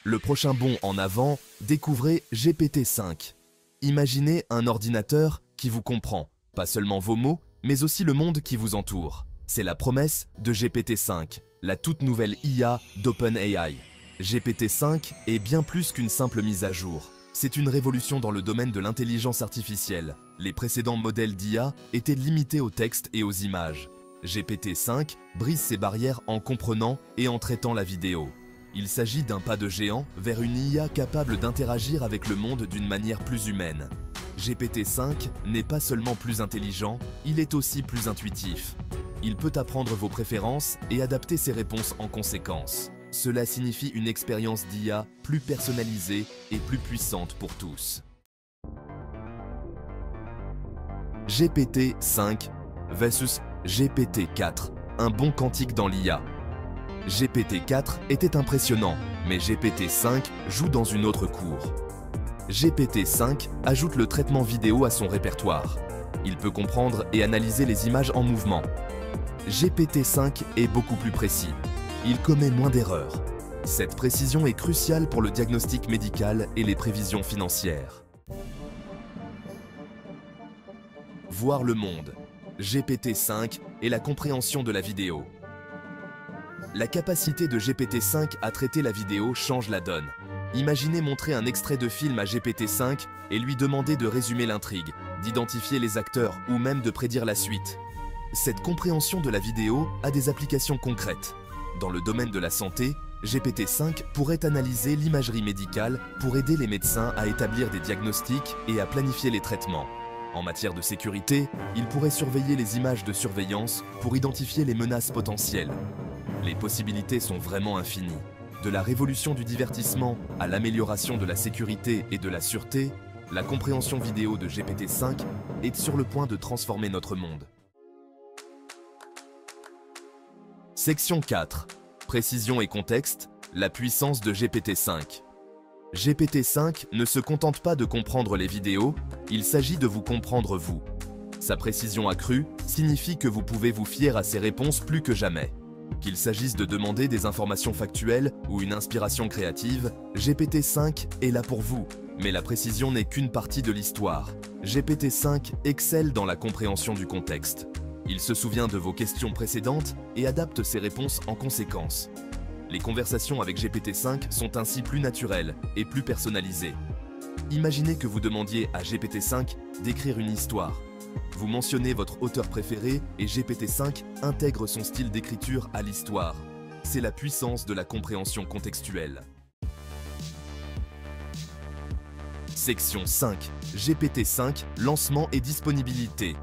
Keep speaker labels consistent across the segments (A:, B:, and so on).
A: Le prochain bond en avant, découvrez GPT-5. Imaginez un ordinateur qui vous comprend, pas seulement vos mots, mais aussi le monde qui vous entoure. C'est la promesse de GPT-5, la toute nouvelle IA d'OpenAI. GPT-5 est bien plus qu'une simple mise à jour. C'est une révolution dans le domaine de l'intelligence artificielle. Les précédents modèles d'IA étaient limités au texte et aux images. GPT-5 brise ces barrières en comprenant et en traitant la vidéo. Il s'agit d'un pas de géant vers une IA capable d'interagir avec le monde d'une manière plus humaine. GPT-5 n'est pas seulement plus intelligent, il est aussi plus intuitif. Il peut apprendre vos préférences et adapter ses réponses en conséquence. Cela signifie une expérience d'IA plus personnalisée et plus puissante pour tous. GPT-5 versus GPT-4, un bond quantique dans l'IA. GPT-4 était impressionnant, mais GPT-5 joue dans une autre cour. GPT-5 ajoute le traitement vidéo à son répertoire. Il peut comprendre et analyser les images en mouvement. GPT-5 est beaucoup plus précis. Il commet moins d'erreurs. Cette précision est cruciale pour le diagnostic médical et les prévisions financières. Voir le monde. GPT-5 et la compréhension de la vidéo. La capacité de GPT-5 à traiter la vidéo change la donne. Imaginez montrer un extrait de film à GPT-5 et lui demander de résumer l'intrigue, d'identifier les acteurs ou même de prédire la suite. Cette compréhension de la vidéo a des applications concrètes. Dans le domaine de la santé, GPT-5 pourrait analyser l'imagerie médicale pour aider les médecins à établir des diagnostics et à planifier les traitements. En matière de sécurité, il pourrait surveiller les images de surveillance pour identifier les menaces potentielles. Les possibilités sont vraiment infinies. De la révolution du divertissement à l'amélioration de la sécurité et de la sûreté, la compréhension vidéo de GPT-5 est sur le point de transformer notre monde. Section 4. Précision et contexte, la puissance de GPT-5. GPT-5 ne se contente pas de comprendre les vidéos, il s'agit de vous comprendre vous. Sa précision accrue signifie que vous pouvez vous fier à ses réponses plus que jamais. Qu'il s'agisse de demander des informations factuelles ou une inspiration créative, GPT-5 est là pour vous. Mais la précision n'est qu'une partie de l'histoire. GPT-5 excelle dans la compréhension du contexte. Il se souvient de vos questions précédentes et adapte ses réponses en conséquence. Les conversations avec GPT-5 sont ainsi plus naturelles et plus personnalisées. Imaginez que vous demandiez à GPT-5 d'écrire une histoire. Vous mentionnez votre auteur préféré et GPT-5 intègre son style d'écriture à l'histoire. C'est la puissance de la compréhension contextuelle. Section 5. GPT-5, lancement et disponibilité.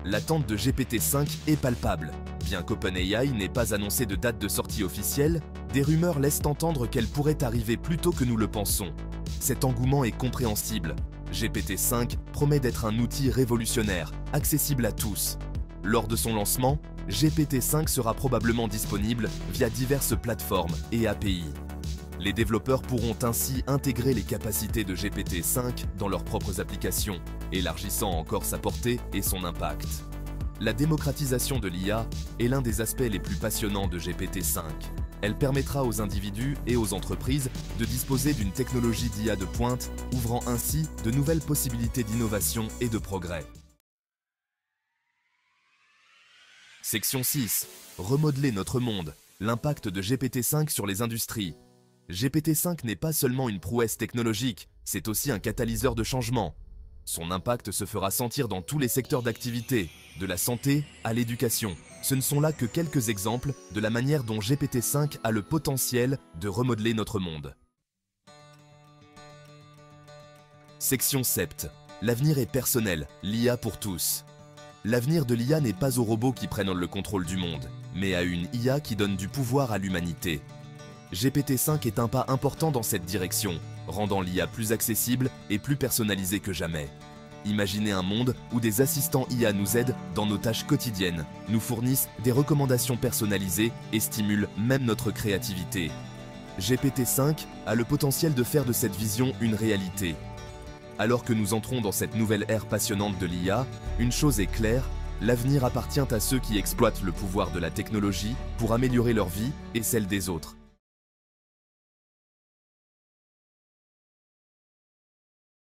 A: L'attente de GPT-5 est palpable. Bien qu'OpenAI n'ait pas annoncé de date de sortie officielle, des rumeurs laissent entendre qu'elle pourrait arriver plus tôt que nous le pensons. Cet engouement est compréhensible. GPT-5 promet d'être un outil révolutionnaire, accessible à tous. Lors de son lancement, GPT-5 sera probablement disponible via diverses plateformes et API. Les développeurs pourront ainsi intégrer les capacités de GPT-5 dans leurs propres applications, élargissant encore sa portée et son impact. La démocratisation de l'IA est l'un des aspects les plus passionnants de GPT-5. Elle permettra aux individus et aux entreprises de disposer d'une technologie d'IA de pointe, ouvrant ainsi de nouvelles possibilités d'innovation et de progrès. Section 6. Remodeler notre monde. L'impact de GPT-5 sur les industries. GPT-5 n'est pas seulement une prouesse technologique, c'est aussi un catalyseur de changement. Son impact se fera sentir dans tous les secteurs d'activité, de la santé à l'éducation. Ce ne sont là que quelques exemples de la manière dont GPT-5 a le potentiel de remodeler notre monde. Section 7. L'avenir est personnel, l'IA pour tous. L'avenir de l'IA n'est pas aux robots qui prennent le contrôle du monde, mais à une IA qui donne du pouvoir à l'humanité. GPT-5 est un pas important dans cette direction, rendant l'IA plus accessible et plus personnalisée que jamais. Imaginez un monde où des assistants IA nous aident dans nos tâches quotidiennes, nous fournissent des recommandations personnalisées et stimulent même notre créativité. GPT-5 a le potentiel de faire de cette vision une réalité. Alors que nous entrons dans cette nouvelle ère passionnante de l'IA, une chose est claire, l'avenir appartient à ceux qui exploitent le pouvoir de la technologie pour améliorer leur vie et celle des autres.